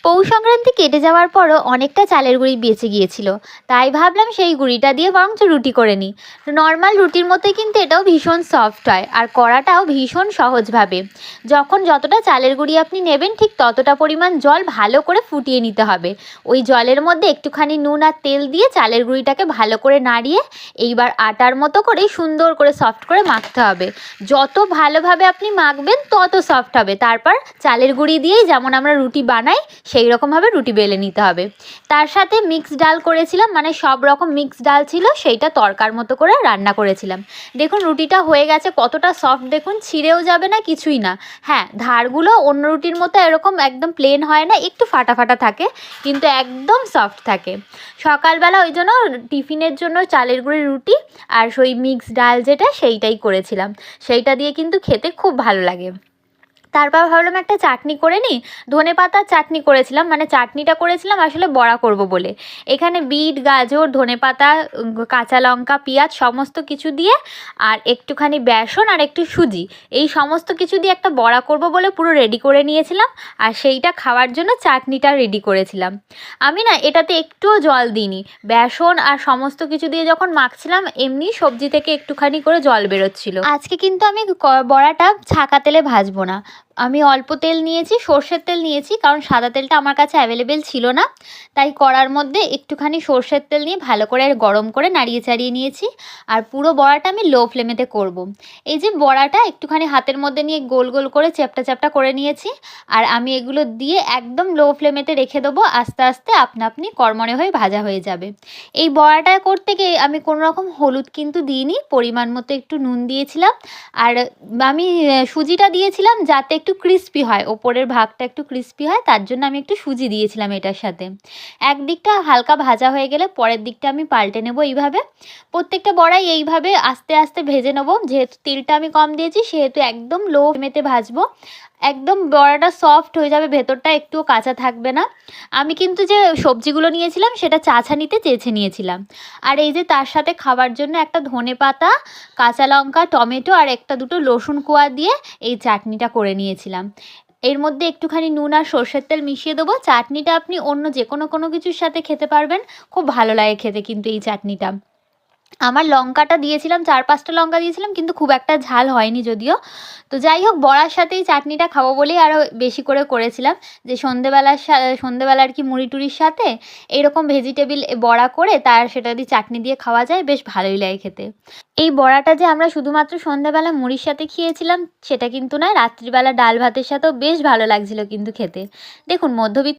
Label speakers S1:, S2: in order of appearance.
S1: পৌষ সংক্রান্তি কেটে যাওয়ার পরও অনেকটা চালের গুঁড়ি বেঁচে গিয়েছিল, তাই ভাবলাম সেই গুঁড়িটা দিয়ে বরঞ্চ রুটি করে নিই। নর্মাল রুটির মতোই কিন্তু এটাও ভীষণ সফট হয় আর করাটাও ভীষণ সহজভাবে। যখন যতটা চালের গুঁড়ি আপনি নেবেন ঠিক ততটা পরিমাণ জল ভালো করে ফুটিয়ে নিতে হবে। ওই জলের মধ্যে একটুখানি নুন আর তেল দিয়ে চালের গুঁড়িটাকে ভালো করে নাড়িয়ে এইবার আটার মতো করে সুন্দর করে সফট করে মাখতে হবে। যত ভালোভাবে আপনি মাখবেন তত সফট হবে। তারপর চালের গুঁড়ি দিয়েই যেমন আমরা রুটি বানাই সেই রকমভাবে রুটি বেলে নিতে হবে। তার সাথে মিক্স ডাল করেছিলাম, মানে সব রকম মিক্স ডাল ছিল, সেইটা তরকার মতো করে রান্না করেছিলাম। দেখুন রুটিটা হয়ে গেছে কতটা সফট, দেখুন ছিঁড়েও যাবে না, কিছুই না। হ্যাঁ, ধারগুলো অন্য রুটির মতো এরকম একদম প্লেন হয় না, একটু ফাটা ফাটা থাকে, কিন্তু একদম সফট থাকে। সকালবেলা ওই জন্য টিফিনের জন্য চালের গুঁড়ির রুটি আর ওই মিক্স ডাল যেটা সেইটাই করেছিলাম, সেইটা দিয়ে কিন্তু খেতে খুব ভালো লাগে। তারপর ভাবলাম একটা চাটনি করে নিই। ধনেপাতার চাটনি করেছিলাম, মানে চাটনিটা করেছিলাম আসলে বড়া করব বলে। এখানে বিট, গাজর, ধনেপাতা, কাঁচা লঙ্কা, পেঁয়াজ সমস্ত কিছু দিয়ে আর একটুখানি বেসন আর একটু সুজি, এই সমস্ত কিছু দিয়ে একটা বড়া করব বলে পুরো রেডি করে নিয়েছিলাম। আর সেইটা খাওয়ার জন্য চাটনিটা রেডি করেছিলাম। আমি না এটাতে একটুও জল দিইনি, বেসন আর সমস্ত কিছু দিয়ে যখন মাখছিলাম এমনি সবজি থেকে একটুখানি করে জল বেরোচ্ছিল। আজকে কিন্তু আমি বড়াটা ছাঁকা তেলে ভাজবো না, আমি অল্প তেল নিয়েছি, সর্ষের তেল নিয়েছি, কারণ সাদা তেলটা আমার কাছে অ্যাভেলেবেল ছিল না। তাই কড়ার মধ্যে একটুখানি সর্ষের তেল নিয়ে ভালো করে গরম করে নাড়িয়ে চাড়িয়ে নিয়েছি। আর পুরো বড়াটা আমি লো ফ্লেমেতে করব। এই যে বড়াটা একটুখানি হাতের মধ্যে নিয়ে গোল গোল করে চ্যাপটা চ্যাপটা করে নিয়েছি। আর আমি এগুলো দিয়ে একদম লো ফ্লেমেতে রেখে দেবো, আস্তে আস্তে আপনা আপনি কড়মড়ে হয়ে ভাজা হয়ে যাবে। এই বড়াটা করতে গিয়ে আমি কোনো রকম হলুদ কিন্তু দিইনি, পরিমাণ মতো একটু নুন দিয়েছিলাম। আর আমি সুজিটা দিয়েছিলাম যাতে একটু ক্রিস্পি হয়, ওপরের ভাগটা একটু ক্রিস্পি হয়, তার জন্য আমি একটু সুজি দিয়েছিলাম এটার সাথে। একদিকটা হালকা ভাজা হয়ে গেলে পরের দিকটা আমি পাল্টে নেব। এইভাবে প্রত্যেকটা বড়াই এইভাবে আস্তে আস্তে ভেজে নেব। যেহেতু তেলটা আমি কম দিয়েছি সেহেতু একদম লো ফ্লেমেতে ভাজবো। একদম বড়াটা সফট হয়ে যাবে, ভেতরটা একটুও কাঁচা থাকবে না। আমি কিন্তু যে সবজিগুলো নিয়েছিলাম সেটা চাছানিতে চেঁচে নিয়েছিলাম। আর এই যে তার সাথে খাবার জন্য একটা ধনেপাতা, কাঁচা লঙ্কা, টমেটো আর একটা দুটো রসুন কোয়া দিয়ে এই চাটনিটা করে নিয়েছিলাম। এর মধ্যে একটুখানি নুন আর সর্ষের তেল মিশিয়ে দেবো। চাটনিটা আপনি অন্য যে কোনো কিছুর সাথে খেতে পারবেন, খুব ভালো লাগে খেতে কিন্তু এই চাটনিটা। আমার লঙ্কাটা দিয়েছিলাম, 4-5টা লঙ্কা দিয়েছিলাম, কিন্তু খুব একটা ঝাল হয়নি যদিও। তো যাই হোক, বড়ার সাথেই চাটনিটা খাবো বলেই আরও বেশি করে করেছিলাম, যে সন্ধেবেলা আর কি মুড়ি টুড়ির সাথে এইরকম ভেজিটেবিল বড়া করে তার সেটা দিয়ে চাটনি দিয়ে খাওয়া যায়, বেশ ভালোই লাগে খেতে। এই বড়াটা যে আমরা শুধুমাত্র সন্ধ্যাবেলা মুড়ির সাথে খেয়েছিলাম সেটা কিন্তু নয়, রাত্রিবেলা ডাল ভাতের সাথেও বেশ ভালো লাগছিল কিন্তু খেতে। দেখুন মধ্যবিত্ত